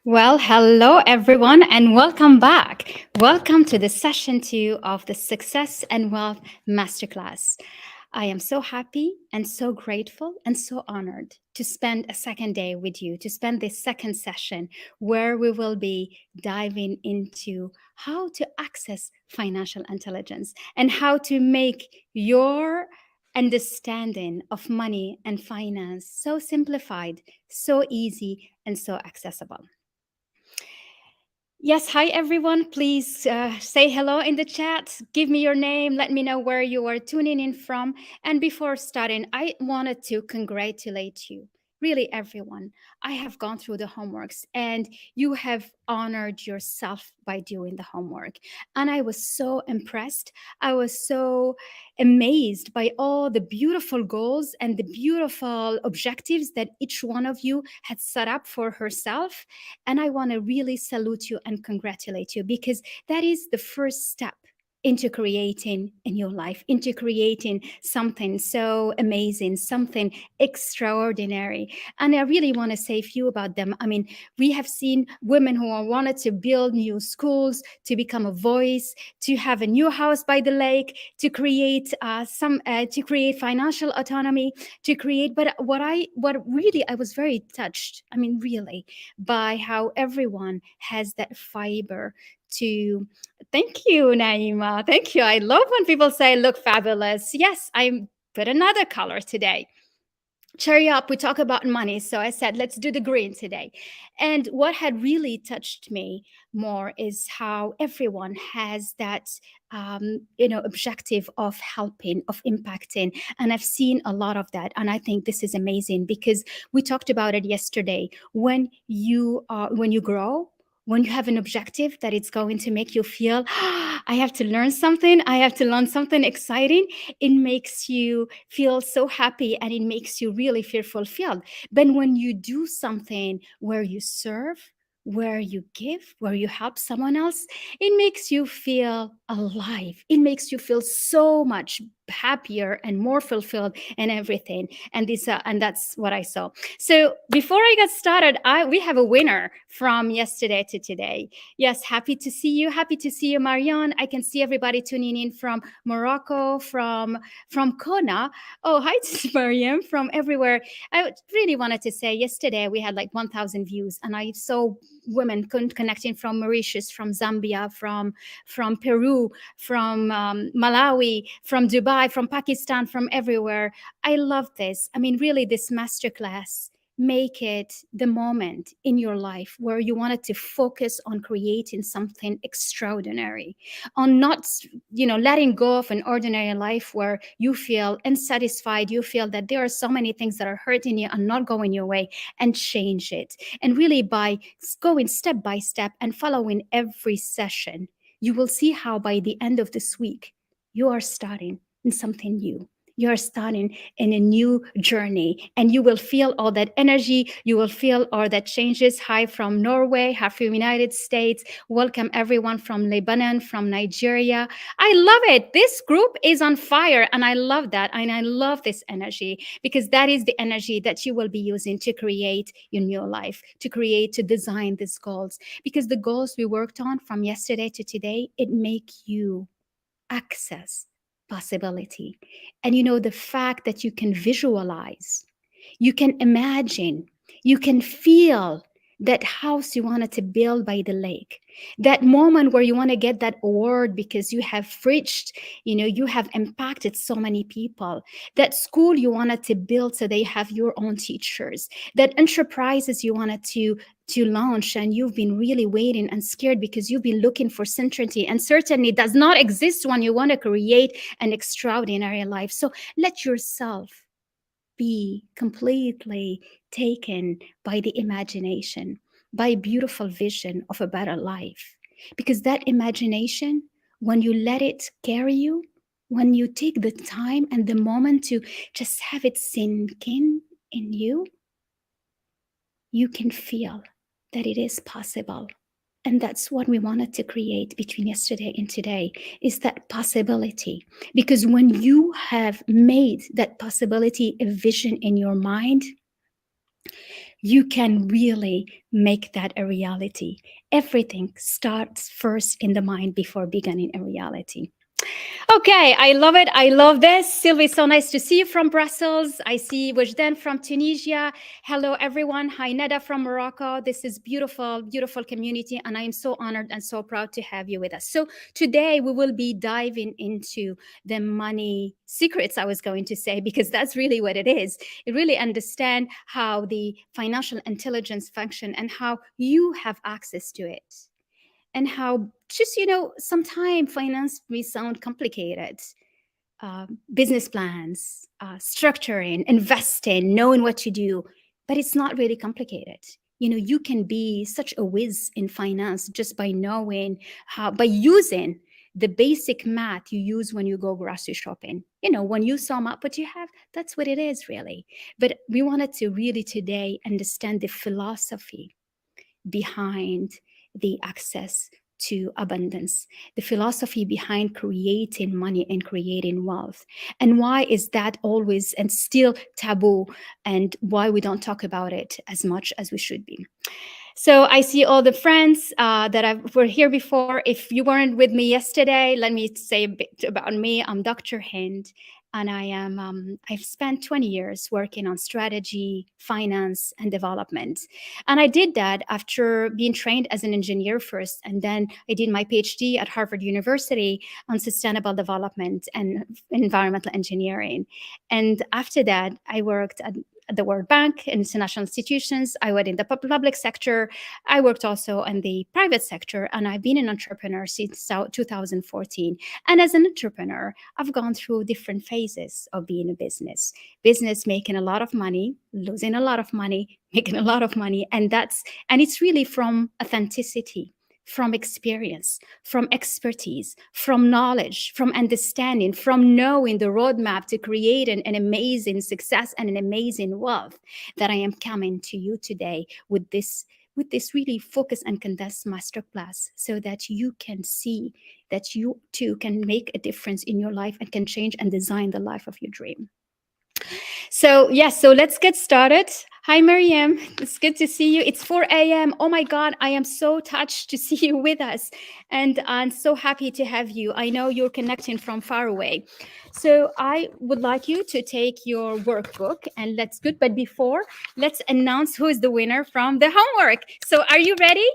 Well, hello everyone, and welcome back. Welcome to the session 2 of the Success and Wealth Masterclass. I am so happy and so grateful and so honored to spend a second day with you, to spend this second session where we will be diving into how to access financial intelligence and how to make your understanding of money and finance so simplified, so easy, and so accessible. Yes, hi everyone. Please say hello in the chat. Give me your name. Let me know where you are tuning in from. And before starting, I wanted to congratulate you, really, everyone. I have gone through the homeworks and you have honored yourself by doing the homework. And I was so impressed. I was so amazed by all the beautiful goals and the beautiful objectives that each one of you had set up for herself. And I want to really salute you and congratulate you because that is the first step into creating a new life, into creating something so amazing, something extraordinary. And I really want to say a few about them. I mean, we have seen women who wanted to build new schools, to become a voice, to have a new house by the lake, to create to create financial autonomy, to create. But what really I was very touched. I mean, really by how everyone has that fiber to thank you, Naima. Thank you. I love when people say look fabulous. Yes, I put another color today. Cherry up, we talk about money. So I said, let's do the green today. And what had really touched me more is how everyone has that objective of helping, of impacting. And I've seen a lot of that. And I think this is amazing because we talked about it yesterday. When you grow, when you have an objective that it's going to make you feel, I have to learn something, I have to learn something exciting, it makes you feel so happy and it makes you really feel fulfilled. But when you do something where you serve, where you give, where you help someone else, it makes you feel alive. It makes you feel so much happier and more fulfilled and everything. And that's what I saw. So before I get started, we have a winner from yesterday to today. Yes, happy to see you. Happy to see you, Marianne. I can see everybody tuning in from Morocco, from Kona. Oh, hi, Mariam, from everywhere. I really wanted to say yesterday we had like 1,000 views, and I saw women connecting from Mauritius, from Zambia, from Peru, from Malawi, from Dubai, from Pakistan, from everywhere. I love this. I mean, really, this masterclass, make it the moment in your life where you wanted to focus on creating something extraordinary, on not letting go of an ordinary life where you feel unsatisfied, you feel that there are so many things that are hurting you and not going your way, and change it. And really, by going step by step and following every session, you will see how by the end of this week you are starting in something new. You're starting in a new journey, and you will feel all that energy. You will feel all that changes. Hi from Norway, hi from United States. Welcome everyone from Lebanon, from Nigeria. I love it. This group is on fire, and I love that. And I love this energy because that is the energy that you will be using to create your new life, to design these goals. Because the goals we worked on from yesterday to today, it make you access possibility. And the fact that you can visualize, you can imagine, you can feel that house you wanted to build by the lake, that moment where you want to get that award because you have reached, you have impacted so many people, that school you wanted to build so they have your own teachers, that enterprises you wanted to launch and you've been really waiting and scared because you've been looking for certainty, and certainty does not exist when you want to create an extraordinary life. So let yourself be completely taken by the imagination, by beautiful vision of a better life. Because that imagination, when you let it carry you, when you take the time and the moment to just have it sink in you, you can feel that it is possible. And that's what we wanted to create between yesterday and today, is that possibility. Because when you have made that possibility a vision in your mind, you can really make that a reality. Everything starts first in the mind before becoming a reality. Okay, I love it. I love this. Sylvie, so nice to see you from Brussels. I see Wajdan from Tunisia. Hello, everyone. Hi, Neda from Morocco. This is beautiful, beautiful community, and I am so honored and so proud to have you with us. So today we will be diving into the money secrets, I was going to say, because that's really what it is. It really understand how the financial intelligence function and how you have access to it, and how just, sometimes finance may sound complicated. Business plans, structuring, investing, knowing what to do, but it's not really complicated. You can be such a whiz in finance just by knowing how, by using the basic math you use when you go grocery shopping. When you sum up what you have, that's what it is, really. But we wanted to really today understand the philosophy behind the access to abundance, the philosophy behind creating money and creating wealth, and why is that always and still taboo, and why we don't talk about it as much as we should be. So I see all the friends that were here before. If you weren't with me yesterday, let me say a bit about me. I'm Dr. Hind, and I've spent 20 years working on strategy, finance, and development. And I did that after being trained as an engineer first, and then I did my PhD at Harvard University on sustainable development and environmental engineering. And after that, I worked at the World Bank, international institutions. I worked in the public sector. I worked also in the private sector, and I've been an entrepreneur since 2014. And as an entrepreneur, I've gone through different phases of being a business making a lot of money, losing a lot of money, making a lot of money. And it's really from authenticity, from experience, from expertise, from knowledge, from understanding, from knowing the roadmap to create an amazing success and an amazing wealth, that I am coming to you today with this really focused and condensed masterclass, so that you can see that you too can make a difference in your life and can change and design the life of your dream. So yes, so let's get started. Hi, Mariam. It's good to see you. It's 4 a.m. Oh my God, I am so touched to see you with us. And I'm so happy to have you. I know you're connecting from far away. So I would like you to take your workbook, and let's good. But before, let's announce who is the winner from the homework. So are you ready?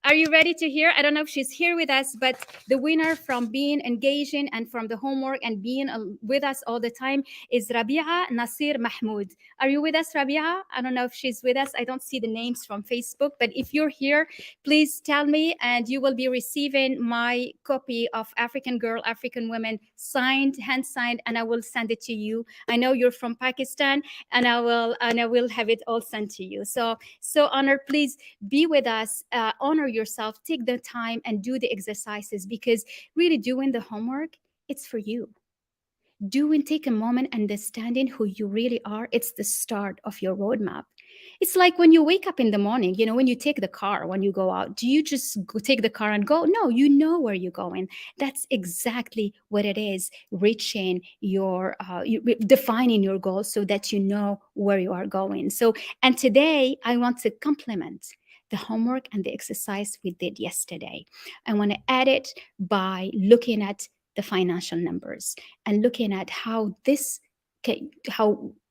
Are you ready to hear? I don't know if she's here with us, but the winner from being engaging and from the homework and being with us all the time is Rabia Nasir Mahmoud. Are you with us, Rabia? I don't know if she's with us. I don't see the names from Facebook, but if you're here, please tell me, and you will be receiving my copy of African Girl, African Women, signed, hand signed, and I will send it to you. I know you're from Pakistan, and I will have it all sent to you. So honored. Please be with us. Honor yourself. Take the time and do the exercises, because really doing the homework, it's for you. Take a moment understanding who you really are. It's the start of your roadmap. It's like when you wake up in the morning, when you take the car, when you go out, do you just take the car and go? No, you know where you're going. That's exactly what it is, reaching defining your goals so that you know where you are going. So, and today I want to complement the homework and the exercise we did yesterday. I want to add it by looking at the financial numbers and looking at how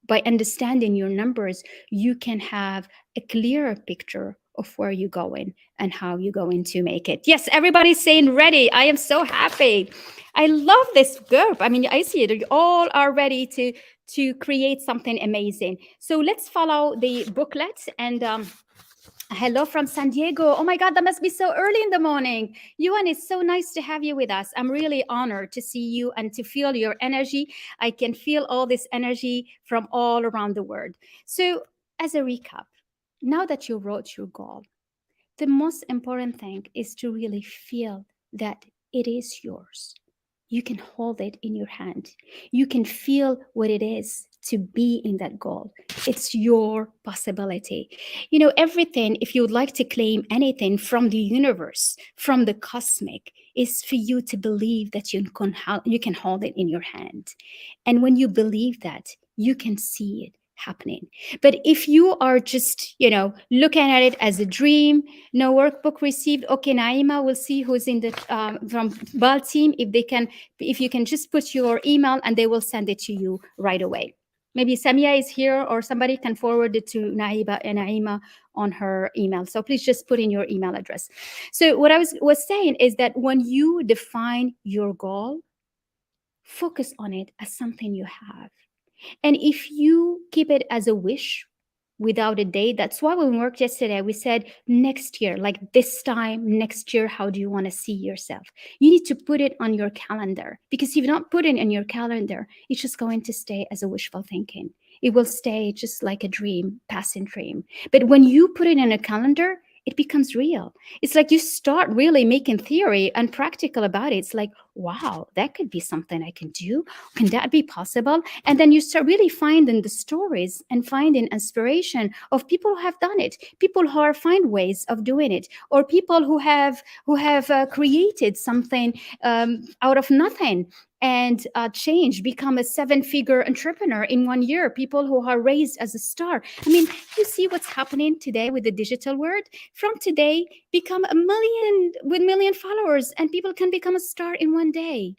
by understanding your numbers, you can have a clearer picture of where you're going and how you're going to make it. Yes, everybody's saying ready. I am so happy. I love this group. I mean, I see it. You all are ready to create something amazing. So let's follow the booklet. And hello from San Diego. Oh my God, that must be so early in the morning. Yuan, it's so nice to have you with us. I'm really honored to see you and to feel your energy. I can feel all this energy from all around the world. So as a recap, now that you wrote your goal, the most important thing is to really feel that it is yours. You can hold it in your hand. You can feel what it is to be in that goal. It's your possibility. Everything, if you would like to claim anything from the universe, from the cosmic, is for you to believe that you can hold it in your hand. And when you believe that, you can see it happening. But if you are just, looking at it as a dream, no workbook received. Okay, Naima, we'll see who's in the from BAL team. If you can just put your email and they will send it to you right away. Maybe Samia is here or somebody can forward it to Naima on her email. So please just put in your email address. So what I was saying is that when you define your goal, focus on it as something you have. And if you keep it as a wish without a date, that's why when we worked yesterday, we said next year, like this time next year, how do you want to see yourself? You need to put it on your calendar, because if you don't put it in your calendar, it's just going to stay as a wishful thinking. It will stay just like a dream, passing dream. But when you put it in a calendar, it becomes real. It's like you start really making theory and practical about it. It's like, wow, that could be something I can do. Can that be possible? And then you start really finding the stories and finding inspiration of people who have done it, people who are find ways of doing it, or people who have created something out of nothing and change, become a 7-figure entrepreneur in 1 year, people who are raised as a star. I mean, you see what's happening today with the digital world. From today, become a million followers, and people can become a star in 1 day.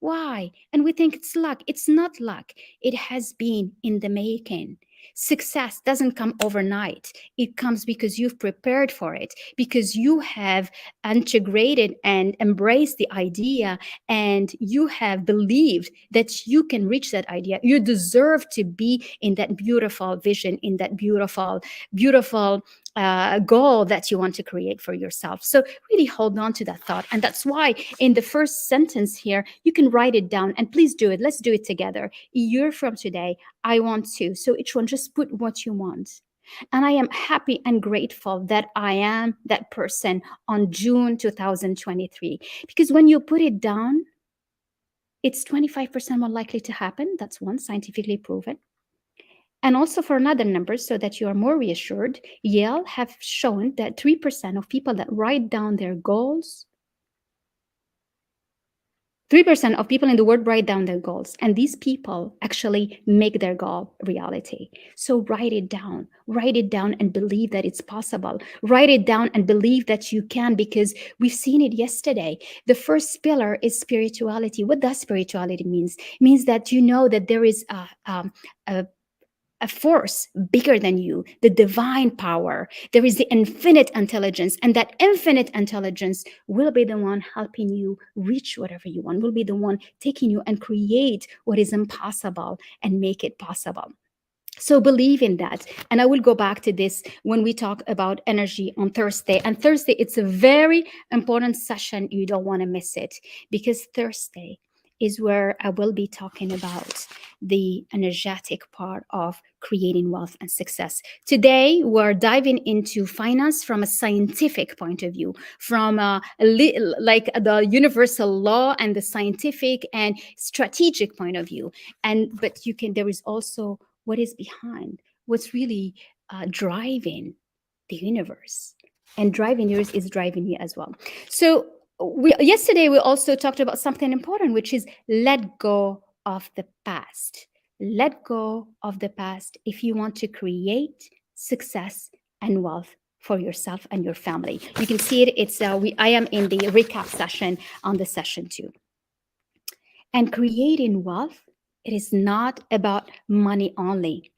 Why? And we think it's luck. It's not luck. It has been in the making. Success doesn't come overnight. It comes because you've prepared for it, because you have integrated and embraced the idea, and you have believed that you can reach that idea. You deserve to be in that beautiful vision, in that beautiful goal that you want to create for yourself. So really hold on to that thought. And that's why in the first sentence here, you can write it down, and please do it. Let's do it together. A year from today, I want to. So each one, just put what you want. And I am happy and grateful that I am that person on June 2023. Because when you put it down, it's 25% more likely to happen. That's one, scientifically proven. And also for another number, so that you are more reassured, Yale have shown that 3% of people that write down their goals, 3% of people in the world write down their goals, and these people actually make their goal reality. So write it down and believe that it's possible. Write it down and believe that you can, because we've seen it yesterday. The first pillar is spirituality. What does spirituality means? It means that you know that there is a force bigger than you, the divine power. There is the infinite intelligence, and that infinite intelligence will be the one helping you reach whatever you want, will be the one taking you and create what is impossible and make it possible. So believe in that. And I will go back to this when we talk about energy on Thursday. And Thursday, it's a very important session. You don't want to miss it, because Thursday is where I will be talking about the energetic part of creating wealth and success. Today, we're diving into finance from a scientific point of view, from like the universal law and the scientific and strategic point of view. But there is also what is behind, what's really driving the universe. And driving yours is driving you as well. So yesterday we also talked about something important, which is let go of the past. Let go of the past if you want to create success and wealth for yourself and your family. You can see it. I am in the recap session on the session 2. And creating wealth, it is not about money only.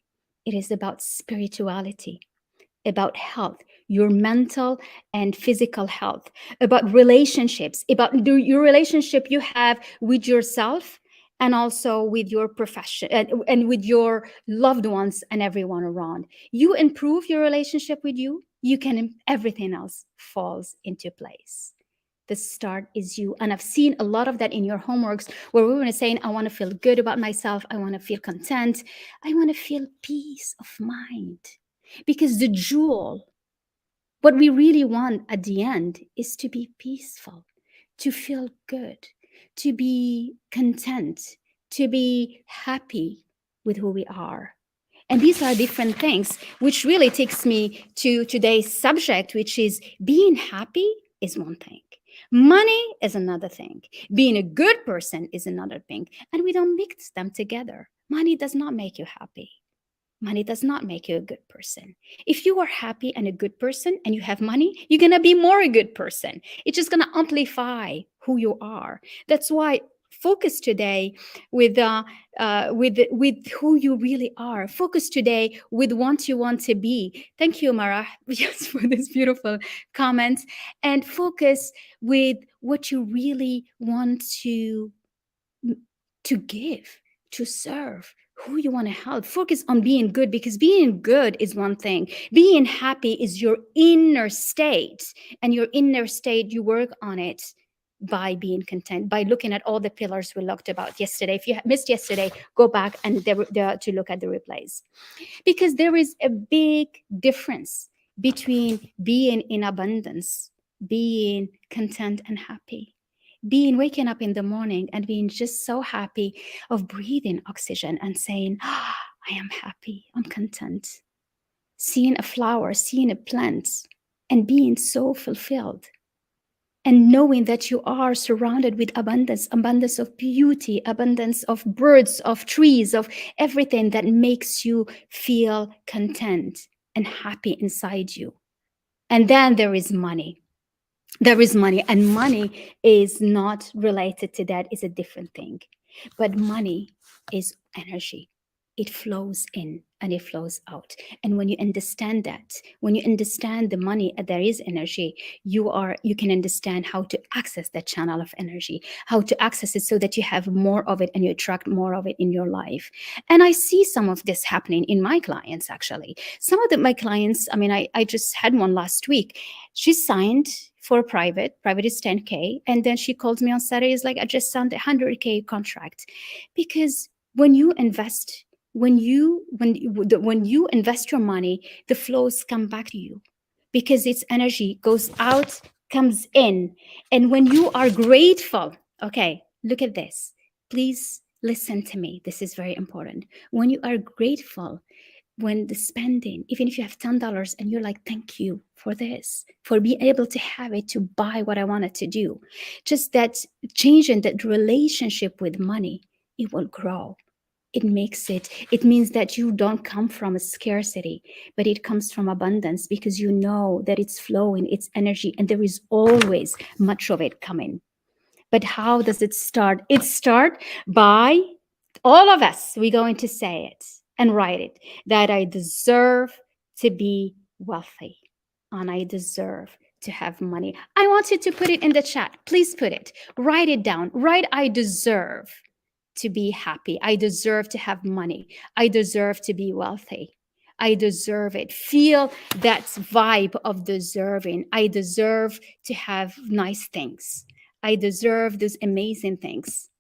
It is about spirituality, about health, your mental and physical health, about relationships, about your relationship you have with yourself, and also with your profession and with your loved ones and everyone around. You improve your relationship with you, everything else falls into place. The start is you. And I've seen a lot of that in your homeworks, where women are saying, I want to feel good about myself. I want to feel content. I want to feel peace of mind. Because the jewel, what we really want at the end, is to be peaceful, to feel good, to be content, to be happy with who we are. And these are different things, which really takes me to today's subject, which is being happy is one thing. Money is another thing. Being a good person is another thing. And we don't mix them together. Money does not make you happy. Money does not make you a good person. If you are happy and a good person and you have money, you're going to be more a good person. It's just going to amplify who you are. That's why focus today with who you really are. Focus today with what you want to be. Thank you, Mara, just for this beautiful comment. And focus with what you really want to give, to serve, who you want to help. Focus on being good, because being good is one thing. Being happy is your inner state. And your inner state, you work on it by being content, by looking at all the pillars we looked about yesterday. If you missed yesterday, go back and to look at the replays. Because there is a big difference between being in abundance, being content and happy, being waking up in the morning and being just so happy of breathing oxygen and saying, I am happy, I'm content. Seeing a flower, seeing a plant, and being so fulfilled. And knowing that you are surrounded with abundance of beauty, abundance of birds, of trees, of everything that makes you feel content and happy inside you. And then there is money. There is money, and money is not related to that, is a different thing. But money is energy. It flows in and it flows out. And when you understand that, when you understand the money, there is energy, you can understand how to access that channel of energy, how to access it so that you have more of it and you attract more of it in your life. And I see some of this happening in my clients, actually. Some of my clients, I just had one last week. She signed for private is 10K. And then she called me on Saturday, is like, I just signed a 100K contract. Because when you invest, when you invest your money, the flows come back to you, because its energy goes out, comes in. And when you are grateful, okay, look at this. Please listen to me. This is very important. When you are grateful, when the spending, even if you have $10 and you're like, thank you for this, for being able to have it to buy what I wanted to do, just that changing that relationship with money, it will grow. It means that you don't come from a scarcity, but it comes from abundance, because you know that it's flowing, it's energy, and there is always much of it coming. But how does it start? It starts by all of us, we're going to say it and write it, that I deserve to be wealthy and I deserve to have money. I want you to put it in the chat. Please put it. Write it down. Write, I deserve to be happy. I deserve to have money. I deserve to be wealthy. I deserve it. Feel that vibe of deserving. I deserve to have nice things. I deserve those amazing things.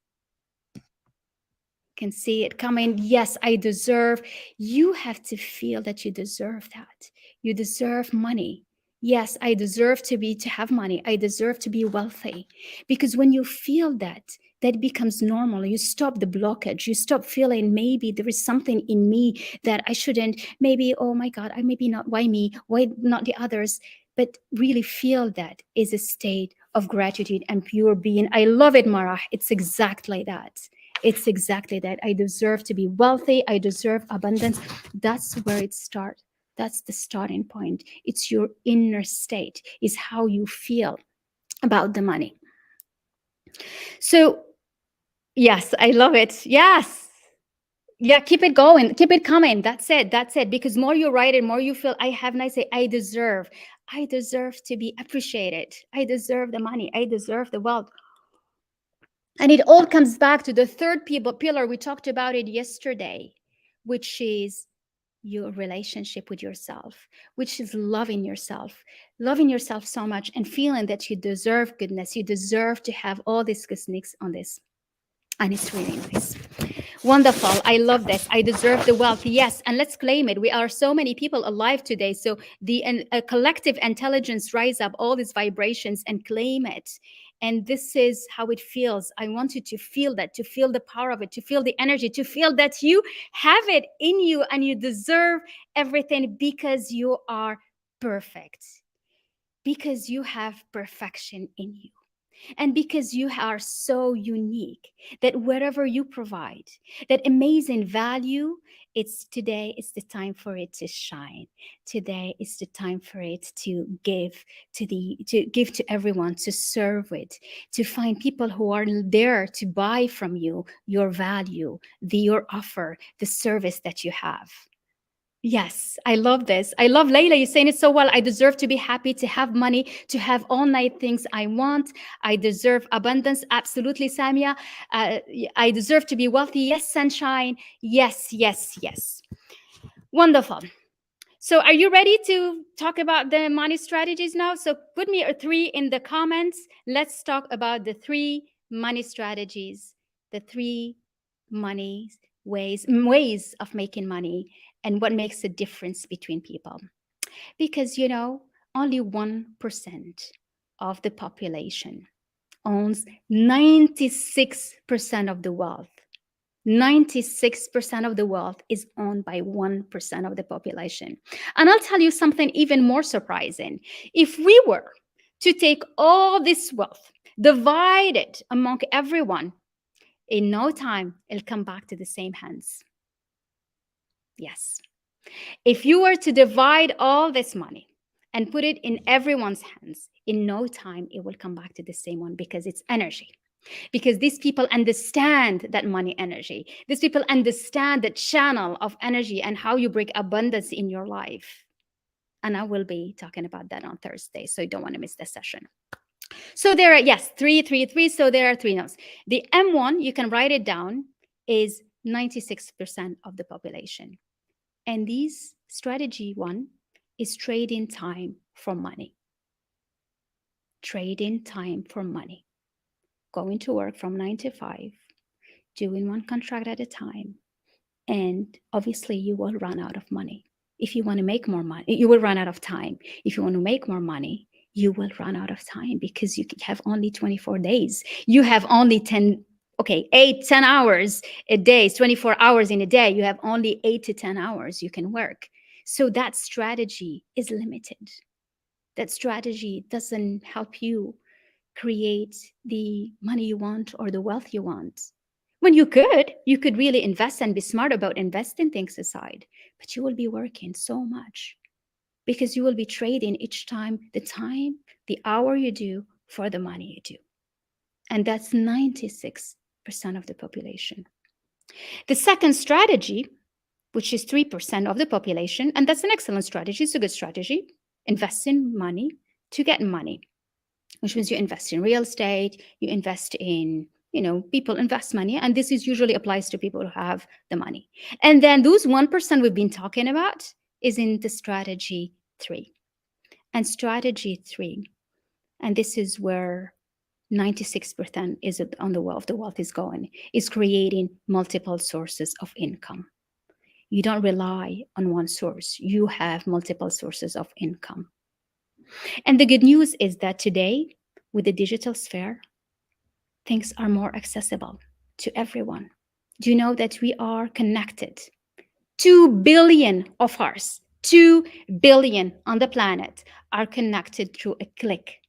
Can see it coming. Yes, I deserve. You have to feel that you deserve that. You deserve money. Yes, I deserve to have money. I deserve to be wealthy. Because when you feel that, that becomes normal. You stop the blockage. You stop feeling maybe there is something in me that I shouldn't. Maybe, oh my God, I maybe not. Why me? Why not the others? But really feel that is a state of gratitude and pure being. I love it, Mara. It's exactly that. It's exactly that. I deserve to be wealthy. I deserve abundance. That's where it starts. That's the starting point. It's your inner state, is how you feel about the money. So, yes, I love it. Yes. Yeah, keep it going. Keep it coming. That's it. That's it. Because more you write it, more you feel, I have nice say, I deserve to be appreciated. I deserve the money. I deserve the wealth. And it all comes back to the third pillar. We talked about it yesterday, which is your relationship with yourself, which is loving yourself so much and feeling that you deserve goodness. You deserve to have all these good sneaks on this. And it's really nice. Wonderful. I love this. I deserve the wealth. Yes. And let's claim it. We are so many people alive today. So the collective intelligence rise up all these vibrations and claim it. And this is how it feels. I want you to feel that, to feel the power of it, to feel the energy, to feel that you have it in you and you deserve everything because you are perfect, because you have perfection in you. And because you are so unique, that wherever you provide that amazing value, it's the time for it to shine. Today is the time for it to give to give to everyone, to serve it, to find people who are there to buy from you your value, your offer, the service that you have. Yes, I love this. I love Layla. You're saying it so well. I deserve to be happy, to have money, to have all night things I want. I deserve abundance. Absolutely, Samia. I deserve to be wealthy. Yes, sunshine. Yes, yes, yes. Wonderful. So, are you ready to talk about the money strategies now? So, put me a 3 in the comments. Let's talk about the 3 money strategies, the 3 money ways of making money, and what makes a difference between people. Because, only 1% of the population owns 96% of the wealth. 96% of the wealth is owned by 1% of the population. And I'll tell you something even more surprising. If we were to take all this wealth, divide it among everyone, in no time, it'll come back to the same hands. Yes. If you were to divide all this money and put it in everyone's hands, in no time, it will come back to the same one, because it's energy. Because these people understand that money energy. These people understand the channel of energy and how you bring abundance in your life. And I will be talking about that on Thursday, so you don't want to miss this session. So there are, yes, 3, 3, 3. So there are 3 notes. The M1, you can write it down, is 96% of the population. And this strategy 1 is trading time for money. Trading time for money. Going to work from 9 to 5, doing one contract at a time. And obviously you will run out of money. If you want to make more money, you will run out of time. If you want to make more money, you will run out of time, because you have only 24 days. You have only 8, 10 hours a day, 24 hours in a day. You have only 8 to 10 hours you can work. So that strategy is limited. That strategy doesn't help you create the money you want or the wealth you want. When you could really invest and be smart about investing things aside, but you will be working so much, because you will be trading each time, the hour you do for the money you do. And that's 96% of the population. The second strategy, which is 3% of the population, and that's an excellent strategy, it's a good strategy, investing money to get money, which means you invest in real estate, you invest in, people invest money, and this is usually applies to people who have the money. And then those 1% we've been talking about is in the strategy 3. And strategy 3, and this is where 96% is on the wealth is going, is creating multiple sources of income. You don't rely on one source. You have multiple sources of income. And the good news is that today, with the digital sphere, things are more accessible to everyone. Do you know that we are connected? 2 billion of us, 2 billion on the planet are connected through a click,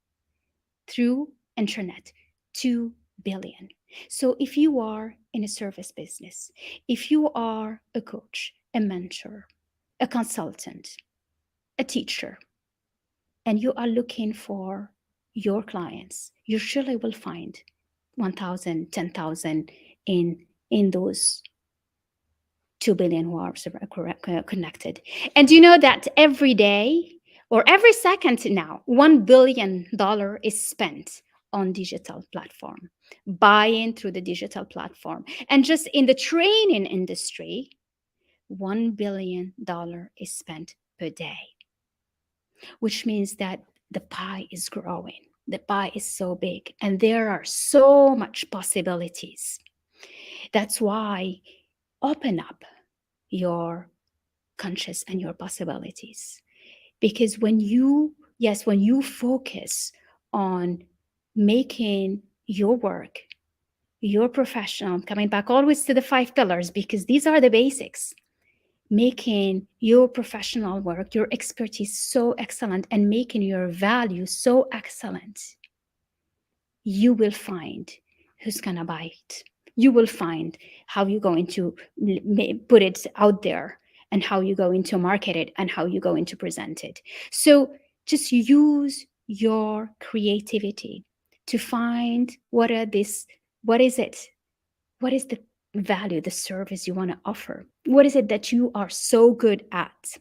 through internet, 2 billion. So if you are in a service business, if you are a coach, a mentor, a consultant, a teacher, and you are looking for your clients, you surely will find 1,000, 10,000 in those 2 billion who are connected. And you know that every day or every second now, $1 billion is spent on digital platform, buying through the digital platform. And just in the training industry, $1 billion is spent per day, which means that the pie is growing. The pie is so big, and there are so much possibilities. That's why open up your conscious and your possibilities. Because when you focus on making your work, your professional, I'm coming back always to the 5 pillars, because these are the basics, making your professional work, your expertise so excellent, and making your value so excellent, you will find who's going to buy it. You will find how you're going to put it out there, and how you're going to market it, and how you're going to present it. So just use your creativity to find what is it? What is the value, the service you want to offer? What is it that you are so good at,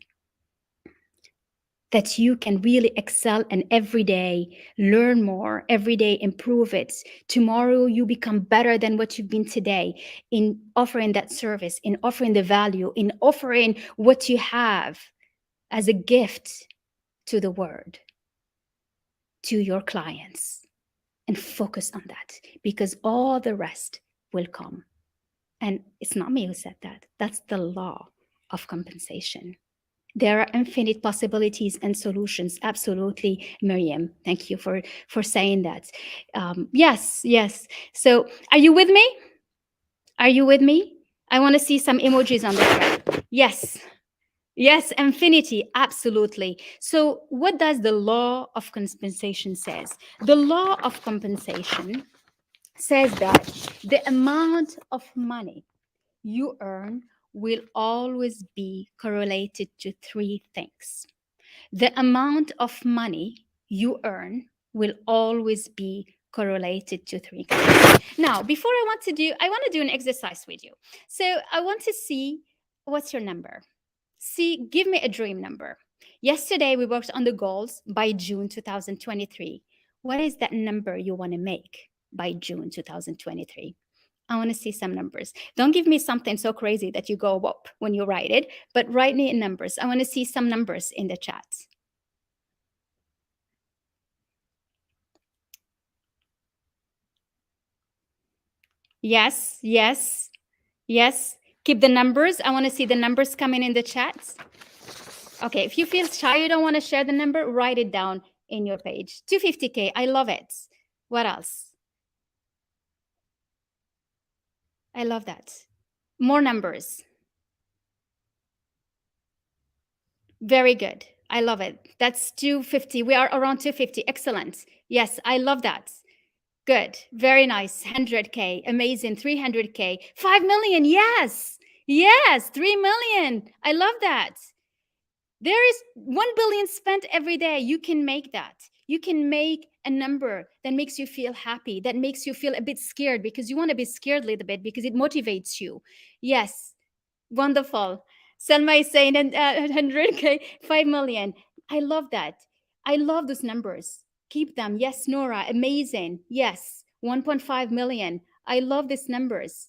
that you can really excel and every day learn more, every day improve it? Tomorrow you become better than what you've been today in offering that service, in offering the value, in offering what you have as a gift to the world, to your clients. And focus on that, because all the rest will come. And it's not me who said that. That's the law of compensation. There are infinite possibilities and solutions. Absolutely, Miriam. Thank you for saying that. Yes. So are you with me? Are you with me? I want to see some emojis on the chat. Yes, infinity, absolutely. So what does the law of compensation says? The law of compensation says that the amount of money you earn will always be correlated to three things. The amount of money you earn will always be correlated to three things. Now, before I want to do an exercise with you. So I want to see, what's your number? Give me a dream number. Yesterday, we worked on the goals by June 2023. What is that number you want to make by June 2023? I want to see some numbers. Don't give me something so crazy that you go whoop when you write it, but write me in numbers. I want to see some numbers in the chat. Yes. Keep the numbers. I want to see the numbers coming in the chat. Okay, if you feel shy, you don't want to share the number, write it down in your page. 250K, I love it. What else? I love that. More numbers. Very good. I love it. That's 250. We are around 250. Excellent. Yes, I love that. Good. Very nice. 100K. Amazing. 300K. 5 million. Yes. 3 million. I love that. There is 1 billion spent every day. You can make that. You can make a number that makes you feel happy, that makes you feel a bit scared, because you want to be scared a little bit because it motivates you. Yes. Wonderful. Selma is saying 100K, 5 million. I love that. I love those numbers. Keep them. Yes, Nora, amazing. Yes, 1.5 million. I love these numbers.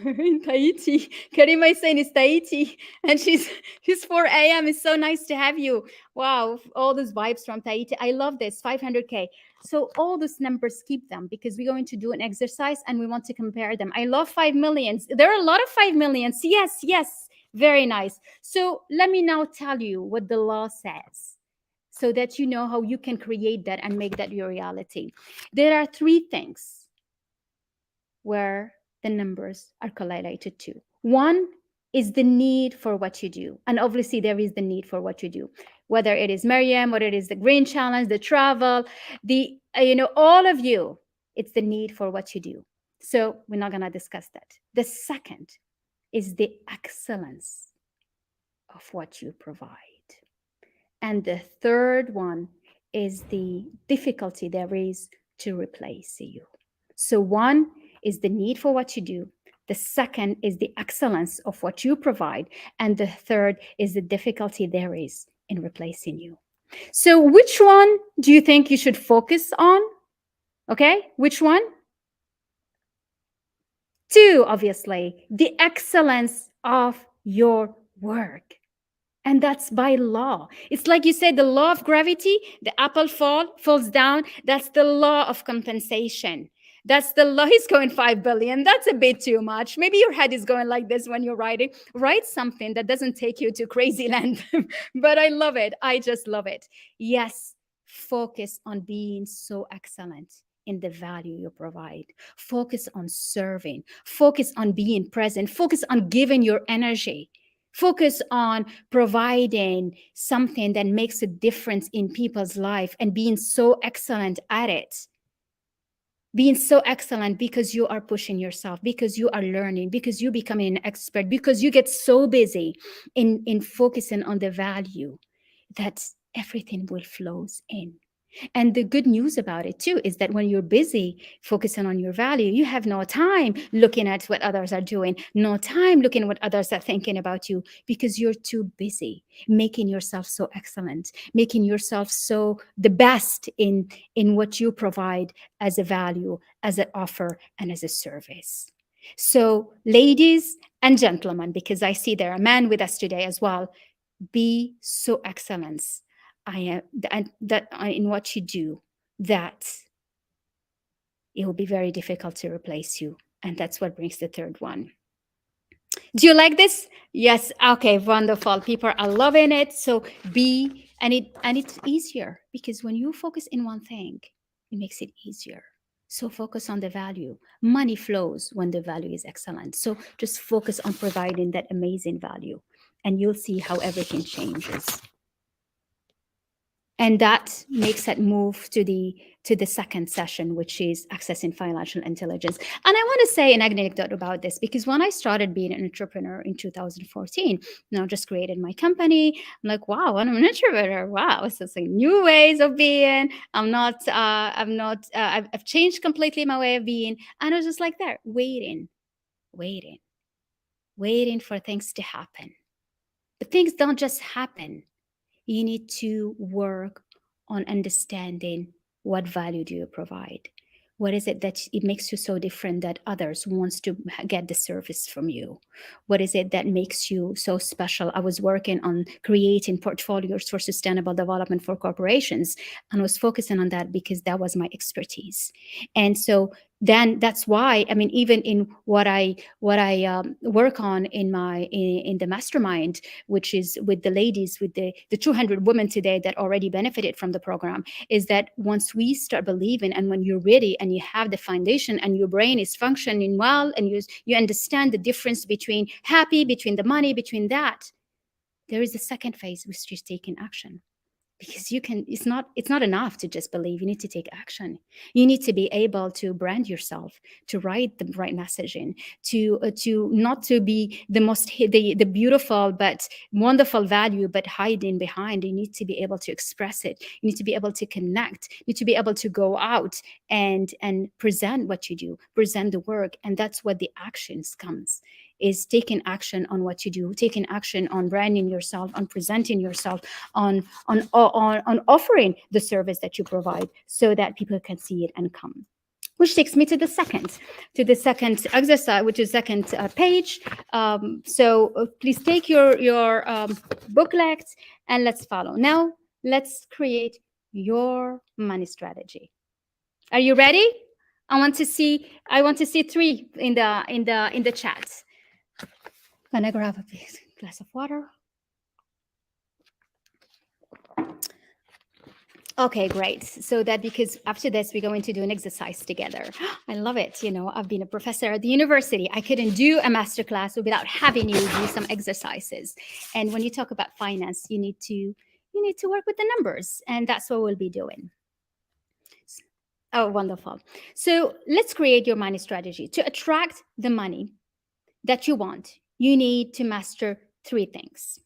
In Tahiti. Karima is saying it's Tahiti, and she's 4 a.m. It's so nice to have you. Wow, all those vibes from Tahiti. I love this. 500K. So all those numbers, keep them, because we're going to do an exercise and we want to compare them. I love 5 millions. There are a lot of 5 millions. Yes. Very nice. So let me now tell you what the law says, so that you know how you can create that and make that your reality. There are three things where the numbers are correlated to. One is the need for what you do. And obviously there is the need for what you do, whether it is Miriam, whether it is the Green Challenge, the travel, the, all of you, it's the need for what you do. So we're not gonna discuss that. The second is the excellence of what you provide. And the third one is the difficulty there is to replace you. So one is the need for what you do. The second is the excellence of what you provide. And the third is the difficulty there is in replacing you. So which one do you think you should focus on? Okay, which one? Two, obviously, the excellence of your work. And that's by law. It's like you said, the law of gravity, the apple falls down. That's the law of compensation. That's the law. He's going 5 billion. That's a bit too much. Maybe your head is going like this when you're writing. Write something that doesn't take you to crazy land. But I love it. I just love it. Yes, focus on being so excellent in the value you provide. Focus on serving. Focus on being present. Focus on giving your energy. Focus on providing something that makes a difference in people's life and being so excellent at it. being so excellent because you are pushing yourself, because you are learning, because you becoming an expert, because you get so busy in focusing on the value, that everything will flows in. And the good news about it too is that when you're busy focusing on your value, you have no time looking at what others are doing, no time looking at what others are thinking about you, because you're too busy making yourself so excellent, making yourself so the best in what you provide as a value, as an offer, and as a service. So, ladies and gentlemen, because I see there are men with us today as well, be so excellent. I am that in what you do, that it will be very difficult to replace you. And that's what brings the third one. Do you like this? Yes. Okay, wonderful. People are loving it. So it's easier, because when you focus in one thing, it makes it easier. So focus on the value. Money flows when the value is excellent. So just focus on providing that amazing value, and you'll see how everything changes. And that makes it move to the second session, which is accessing financial intelligence. And I want to say an anecdote about this, because when I started being an entrepreneur in 2014, just created my company, I'm like, wow, I'm an entrepreneur. Wow, so it's like new ways of being. I've changed completely my way of being. And I was just like there, waiting for things to happen. But things don't just happen. You need to work on understanding what value do you provide. What is it that it makes you so different that others wants to get the service from you? What is it that makes you so special? I was working on creating portfolios for sustainable development for corporations, and was focusing on that because that was my expertise. And so then that's why, I mean, even in what I work on in the mastermind, which is with the ladies, with the 200 women today that already benefited from the program, is that once we start believing, and when you're ready and you have the foundation and your brain is functioning well, and you understand the difference between between the money, between that, there is a second phase, which is taking action. Because it's not enough to just believe. You need to take action. You need to be able to brand yourself, to write the right messaging, to not to be the beautiful but wonderful value, but hiding behind. You need to be able to express it. You need to be able to connect. You need to be able to go out and present what you do, present the work. And that's what the actions comes, is taking action on what you do, taking action on branding yourself, on presenting yourself, on offering the service that you provide, so that people can see it and come. Which takes me to the second exercise, which is second page. So please take your booklet and let's follow. Now let's create your money strategy. Are you ready? I want to see 3 in the chat. I'm gonna grab a glass of water. Okay, great. So that, because after this, we're going to do an exercise together. I love it. I've been a professor at the university. I couldn't do a masterclass without having you do some exercises. And when you talk about finance, you need to work with the numbers, and that's what we'll be doing. Oh, wonderful. So let's create your money strategy. To attract the money that you want, you need to master 3 things.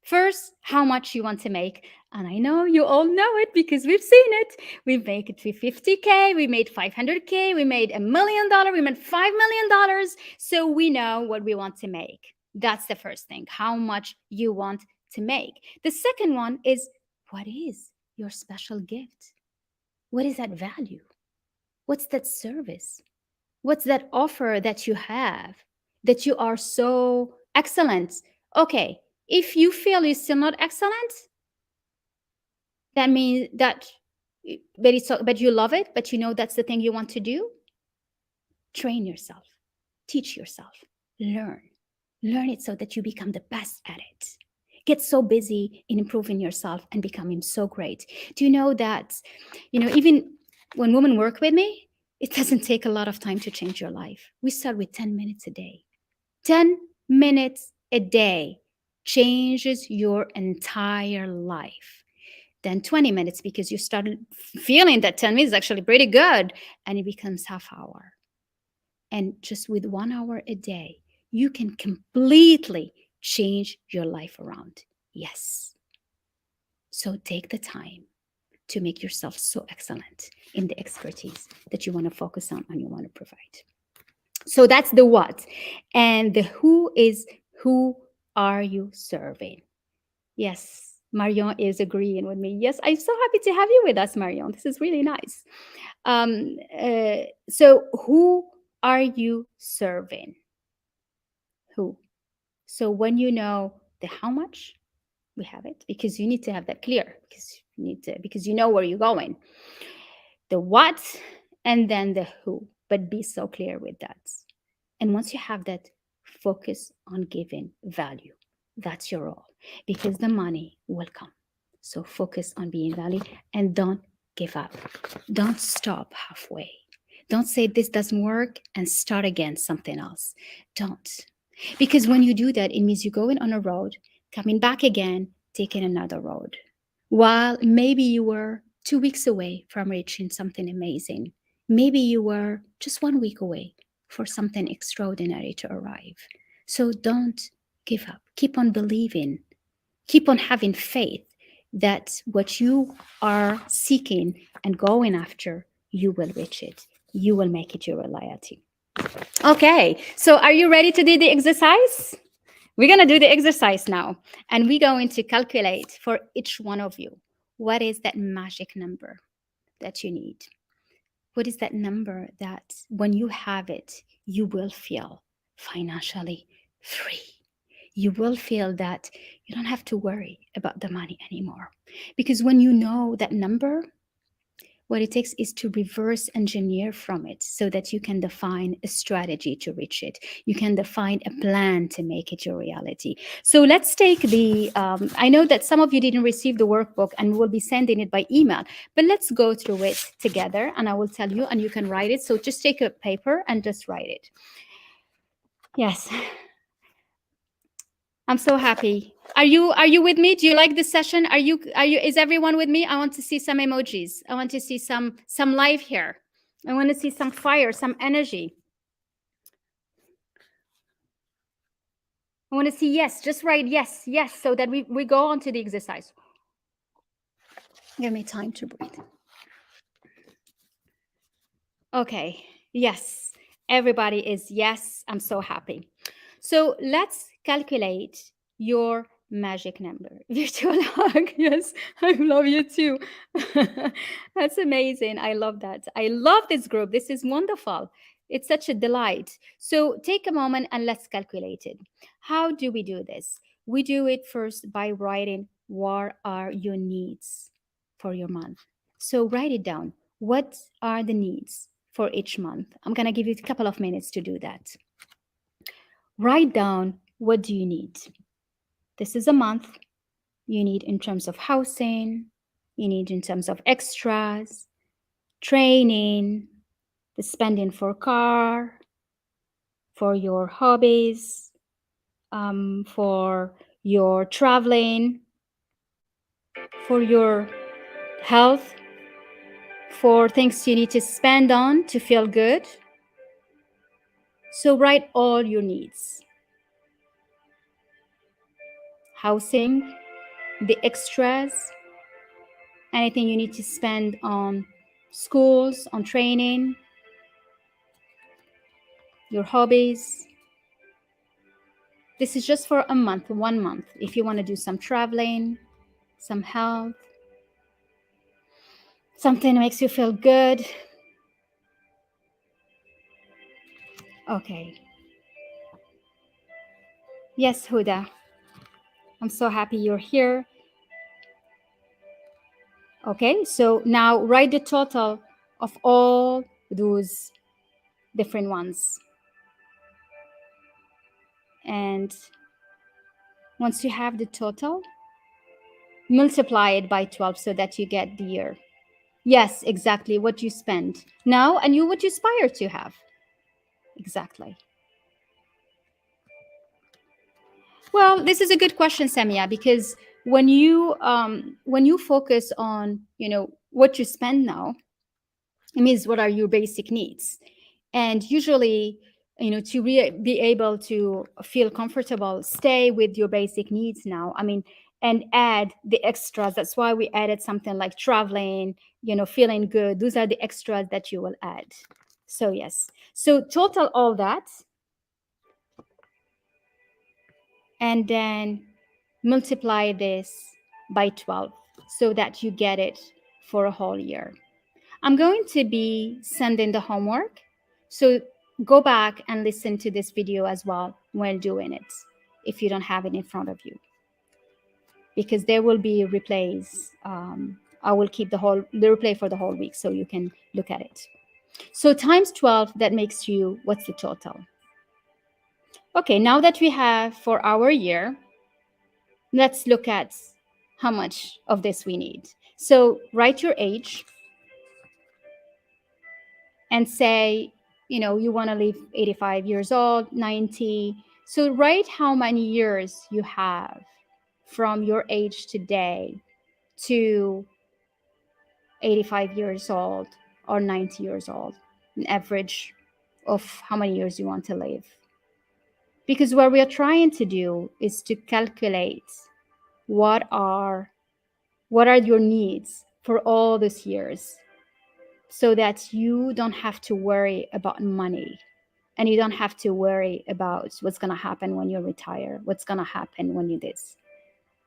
First, how much you want to make. And I know you all know it because we've seen it. We make it to 50K, we made 500K, we made $1 million, we made $5 million. So we know what we want to make. That's the first thing, how much you want to make. The second one is, what is your special gift? What is that value? What's that service? What's that offer that you have that you are so excellent? Okay, if you feel you're still not excellent, that means that, but you love it, but that's the thing you want to do. Train yourself, teach yourself, learn it so that you become the best at it. Get so busy in improving yourself and becoming so great. Do you know that, even when women work with me, it doesn't take a lot of time to change your life. We start with 10 minutes a day. 10 minutes a day changes your entire life. then 20 minutes, because you started feeling that 10 minutes is actually pretty good, and it becomes half hour. And just with 1 hour a day, you can completely change your life around. Yes. So take the time to make yourself so excellent in the expertise that you want to focus on and you want to provide. So that's the what. And the who is, who are you serving? Yes, Marion is agreeing with me. Yes, I'm so happy to have you with us, Marion. This is really nice. So who are you serving? Who? So when you know the how much, we have it, because you need to have that clear, because you know where you're going. The what, and then the who, but be so clear with that. And once you have that, focus on giving value. That's your role, because the money will come. So focus on being value and don't give up. Don't stop halfway. Don't say this doesn't work and start again something else. Don't. Because when you do that, it means you're going on a road, coming back again, taking another road. While maybe you were 2 weeks away from reaching something amazing. Maybe you were just 1 week away for something extraordinary to arrive. So don't give up. Keep on believing. Keep on having faith that what you are seeking and going after, you will reach it. You will make it your reality. Okay, so are you ready to do the exercise? We're going to do the exercise now, and we're going to calculate for each one of you. What is that magic number that you need? What is that number that when you have it, you will feel financially free? You will feel that you don't have to worry about the money anymore. Because when you know that number, what it takes is to reverse engineer from it so that you can define a strategy to reach it. You can define a plan to make it your reality. So let's take the, I know that some of you didn't receive the workbook and we'll be sending it by email, but let's go through it together and I will tell you and you can write it. So just take a paper and just write it. Yes. I'm so happy. Are you with me? Do you like this session? Is everyone with me? I want to see some emojis. I want to see some life here. I want to see some fire, some energy. I want to see yes, just write yes, so that we go on to the exercise. Give me time to breathe. Okay, yes. Everybody is yes. I'm so happy. So let's calculate your magic number. Virtual hug. Yes, I love you too. That's amazing. I love that. I love this group. This is wonderful. It's such a delight. So take a moment and let's calculate it. How do we do this? We do it first by writing what are your needs for your month. So write it down. What are the needs for each month? I'm going to give you a couple of minutes to do that. Write down, what do you need? This is a month. You need in terms of housing, you need in terms of extras, training, the spending for car, for your hobbies, for your traveling, for your health, for things you need to spend on to feel good. So write all your needs. Housing, the extras, anything you need to spend on schools, on training, your hobbies. This is just for a month, 1 month. If you want to do some traveling, some health, something that makes you feel good. Okay. Yes, Huda. I'm so happy you're here. Okay, so now write the total of all those different ones. And once you have the total, multiply it by 12 so that you get the year. Yes, exactly what you spend now and what you aspire to have. Exactly. Well, this is a good question, Samia, because when you focus on, what you spend now, it means what are your basic needs. And usually, to be able to feel comfortable, stay with your basic needs now. I mean, and add the extras. That's why we added something like traveling, feeling good. Those are the extras that you will add. So yes. So total all that, and then multiply this by 12 so that you get it for a whole year. I'm going to be sending the homework, so go back and listen to this video as well while doing it if you don't have it in front of you, because there will be replays. I will keep the replay for the whole week so you can look at it. So times 12, that makes you, what's the total? Okay, now that we have for our year, let's look at how much of this we need. So write your age and say, you want to live 85 years old, 90. So write how many years you have from your age today to 85 years old or 90 years old, an average of how many years you want to live. Because what we are trying to do is to calculate what are your needs for all these years, so that you don't have to worry about money, and you don't have to worry about what's going to happen when you retire, what's going to happen when you this,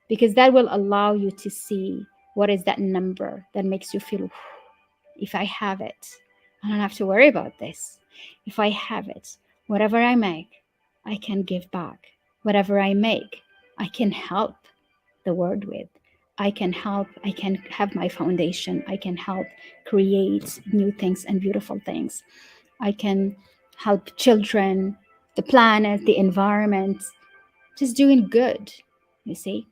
because that will allow you to see what is that number that makes you feel, if I have it, I don't have to worry about this. If I have it, whatever I make, I can give back. Whatever I make, I can help the world with. I can help, I can have my foundation. I can help create new things and beautiful things. I can help children, the planet, the environment, just doing good, you see.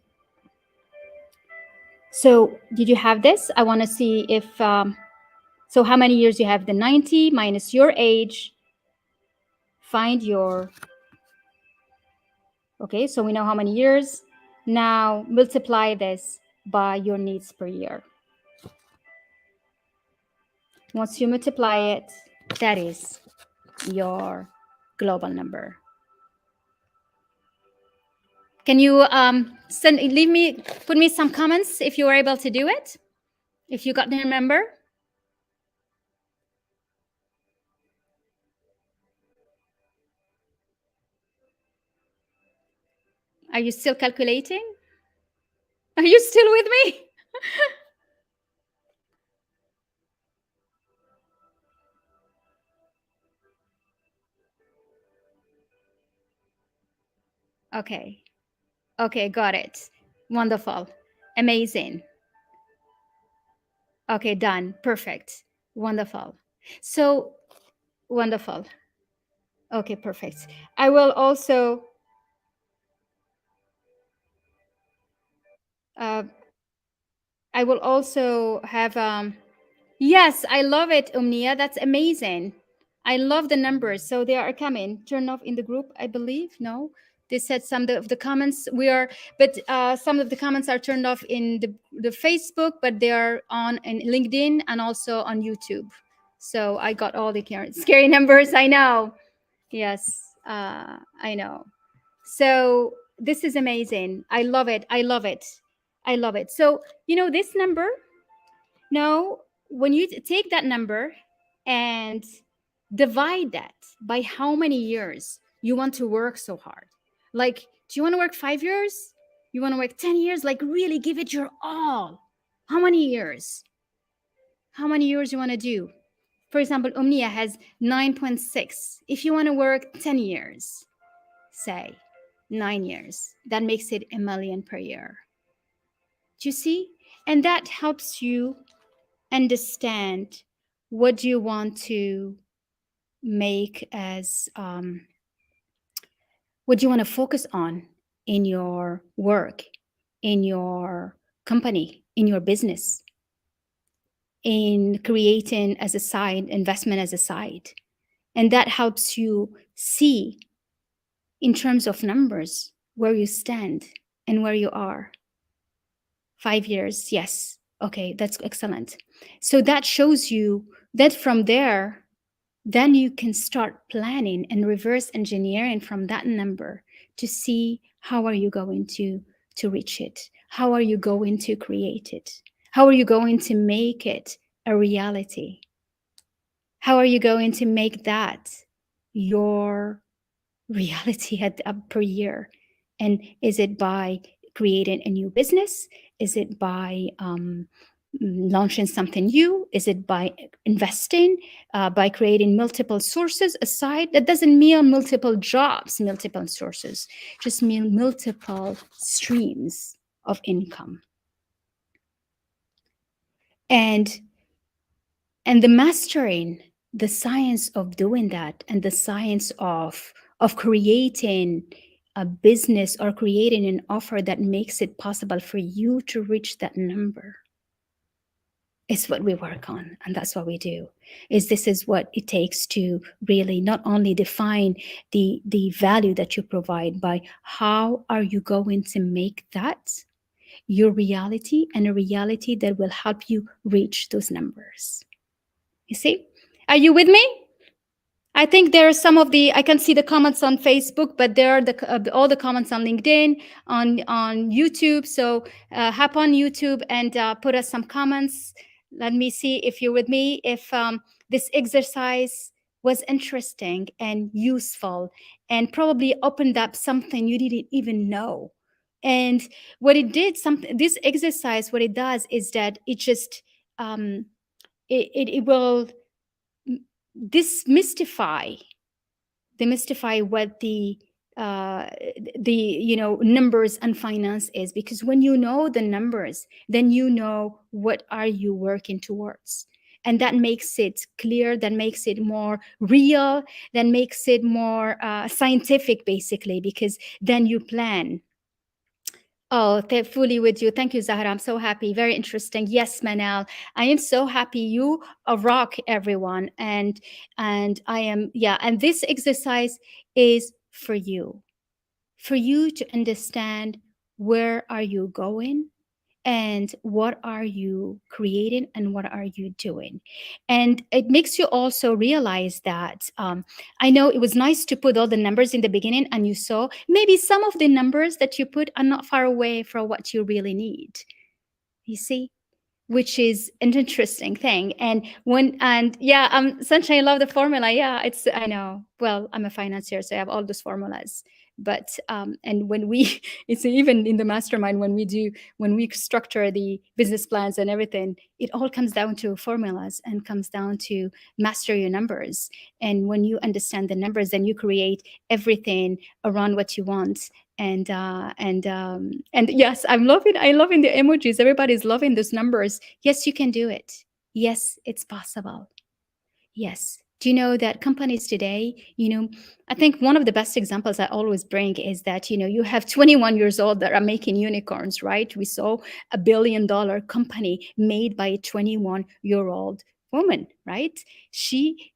So did you have this? I want to see if, so how many years you have? The 90 minus your age, find your, okay, so we know how many years. Now multiply this by your needs per year. Once you multiply it, that is your global number. Can you put me some comments if you were able to do it? If you got the number? Are you still calculating? Are you still with me? Okay. Okay, got it. Wonderful. Amazing. Okay, done. Perfect. Wonderful. So, wonderful. Okay, perfect. I will also have yes, I love it, Umnia. That's amazing. I love the numbers. So they are coming. Turn off in the group, I believe. No, they said some of the comments some of the comments are turned off in the Facebook, but they are on in LinkedIn and also on YouTube. So I got all the scary numbers. I know. Yes, I know. So this is amazing. I love it. I love it. I love it. So, this number, now, when you take that number and divide that by how many years you want to work so hard. Like, do you want to work 5 years? You want to work 10 years? Like, really give it your all. How many years? How many years you want to do? For example, Umnia has 9.6. If you want to work 10 years, say 9 years, that makes it 1 million per year. Do you see? And that helps you understand what do you want to make as what do you want to focus on in your work, in your company, in your business, in creating as a side investment as a side. And that helps you see in terms of numbers where you stand and where you are. 5 years, yes. Okay, that's excellent. So that shows you that from there, then you can start planning and reverse engineering from that number to see how are you going to reach it? How are you going to create it? How are you going to make it a reality? How are you going to make that your reality per year? And is it by creating a new business? Is it by launching something new? Is it by investing, by creating multiple sources aside? That doesn't mean multiple jobs, multiple sources, just mean multiple streams of income. And the mastering the science of doing that, and the science of creating a business or creating an offer that makes it possible for you to reach that number, is what we work on. And that's what we do. This is what it takes to really not only define the value that you provide, by how are you going to make that your reality, and a reality that will help you reach those numbers. You see? Are you with me? I think there are some of the, I can see the comments on Facebook, but there are all the comments on LinkedIn, on YouTube. So hop on YouTube and put us some comments. Let me see if you're with me, if this exercise was interesting and useful, and probably opened up something you didn't even know. And what it did, this exercise, what it does is that it just, it will demystify what the numbers and finance is. Because when you know the numbers, then you know what are you working towards, and that makes it clear, that makes it more real, that makes it more scientific, basically, because then you plan. Oh, fully with you. Thank you, Zahra. I'm so happy. Very interesting. Yes, Manal. I am so happy. You rock, everyone. And I am, yeah. And this exercise is for you to understand where are you going, and what are you creating, and what are you doing. And it makes you also realize that I know it was nice to put all the numbers in the beginning, and you saw maybe some of the numbers that you put are not far away from what you really need, you see, which is an interesting thing. And yeah, Sunshine, I love the formula. Yeah, I know. Well, I'm a financier, so I have all those formulas. But and when we, it's even in the mastermind, when we structure the business plans and everything, it all comes down to formulas and comes down to master your numbers. And when you understand the numbers, then you create everything around what you want. And yes, I loving the emojis. Everybody's loving those numbers. Yes, you can do it. Yes, it's possible. Yes. Do you know that companies today, I think one of the best examples I always bring is that, you have 21 years old that are making unicorns, right? We saw a $1 billion company made by a 21-year-old woman, right? She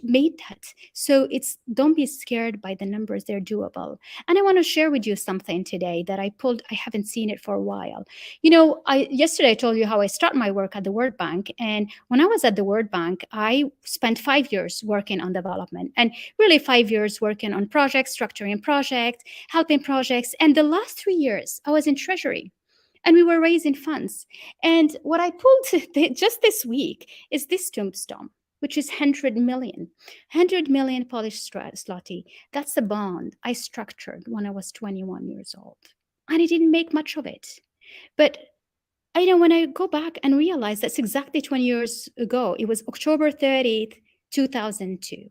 made that. So don't be scared by the numbers. They're doable. And I want to share with you something today that I haven't seen it for a while. Yesterday I told you how I start my work at the World Bank. And when I was at the World Bank, I spent 5 years working on development, and really 5 years working on projects, structuring projects, helping projects. And the last 3 years I was in treasury, and we were raising funds. And what I pulled just this week is this tombstone, which is 100 million Polish zloty. That's a bond I structured when I was 21 years old. And I didn't make much of it. But I know, when I go back and realize that's exactly 20 years ago, it was October 30th, 2002.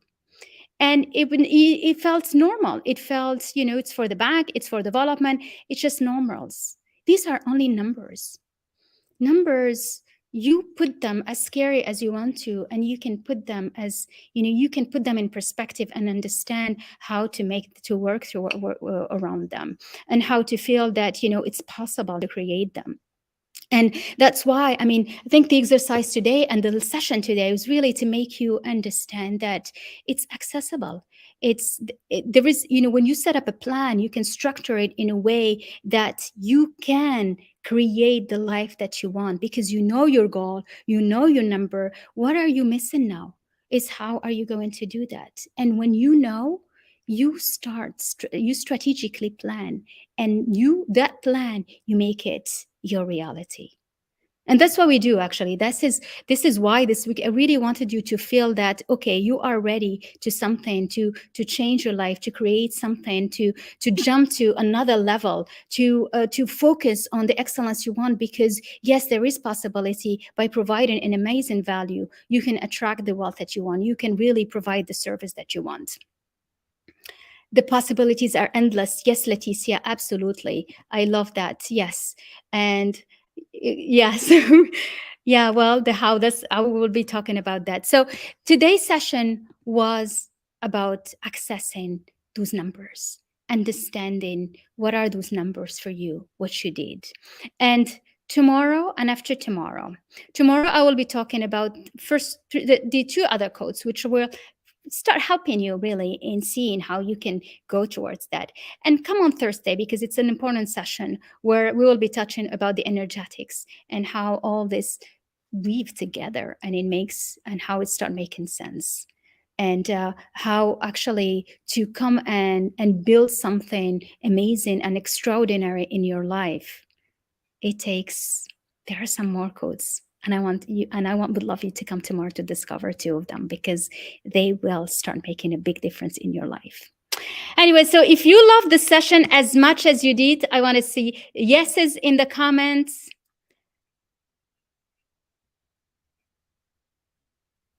And it felt normal. It felt, it's for the bank, it's for development, it's just normals. These are only numbers. Numbers, you put them as scary as you want to, and you can put them as, you can put them in perspective and understand how to work through around them, and how to feel that, it's possible to create them. And that's why, I think the exercise today and the session today was really to make you understand that it's accessible. There is, when you set up a plan, you can structure it in a way that you can create the life that you want, because you know your goal, you know your number. What are you missing now? Is how are you going to do that? And when you know, you you strategically plan, and that plan, you make it your reality. And that's what we do, actually. This is why this week I really wanted you to feel that, okay, you are ready to something, to change your life, to create something, to jump to another level, to focus on the excellence you want. Because yes, there is possibility. By providing an amazing value, you can attract the wealth that you want. You can really provide the service that you want. The possibilities are endless. Yes, Leticia, absolutely. I love that. Yes. And yes. Yeah, well, the how, that's, I will be talking about that. So today's session was about accessing those numbers, understanding what are those numbers for you, what you did. And tomorrow and after tomorrow, I will be talking about first the two other codes, which will start helping you really in seeing how you can go towards that. And come on Thursday, because it's an important session where we will be touching about the energetics and how all this weave together, and it makes, and how it start making sense, and how actually to come and build something amazing and extraordinary in your life. It takes, there are some more codes, and would love you to come tomorrow to discover two of them, because they will start making a big difference in your life. Anyway, so if you love the session as much as you did, I want to see yeses in the comments.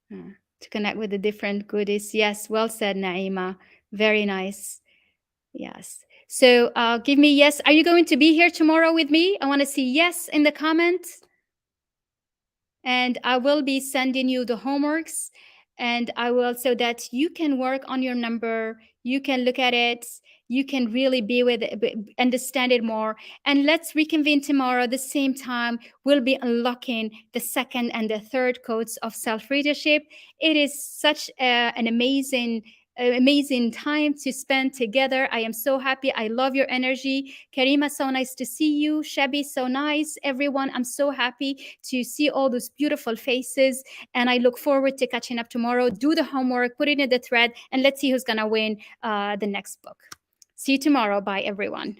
To connect with the different goodies. Yes, well said, Naima. Very nice. Yes. So give me yes. Are you going to be here tomorrow with me? I want to see yes in the comments. And I will be sending you the homeworks, and I will, so that you can work on your number, you can look at it, you can really be with it, understand it more. And let's reconvene tomorrow the same time. We'll be unlocking the second and the third codes of self-leadership. It is such an amazing time to spend together. I am so happy. I love your energy. Karima, so nice to see you. Shabi, so nice. Everyone, I'm so happy to see all those beautiful faces. And I look forward to catching up tomorrow. Do the homework, put it in the thread, and let's see who's going to win the next book. See you tomorrow. Bye, everyone.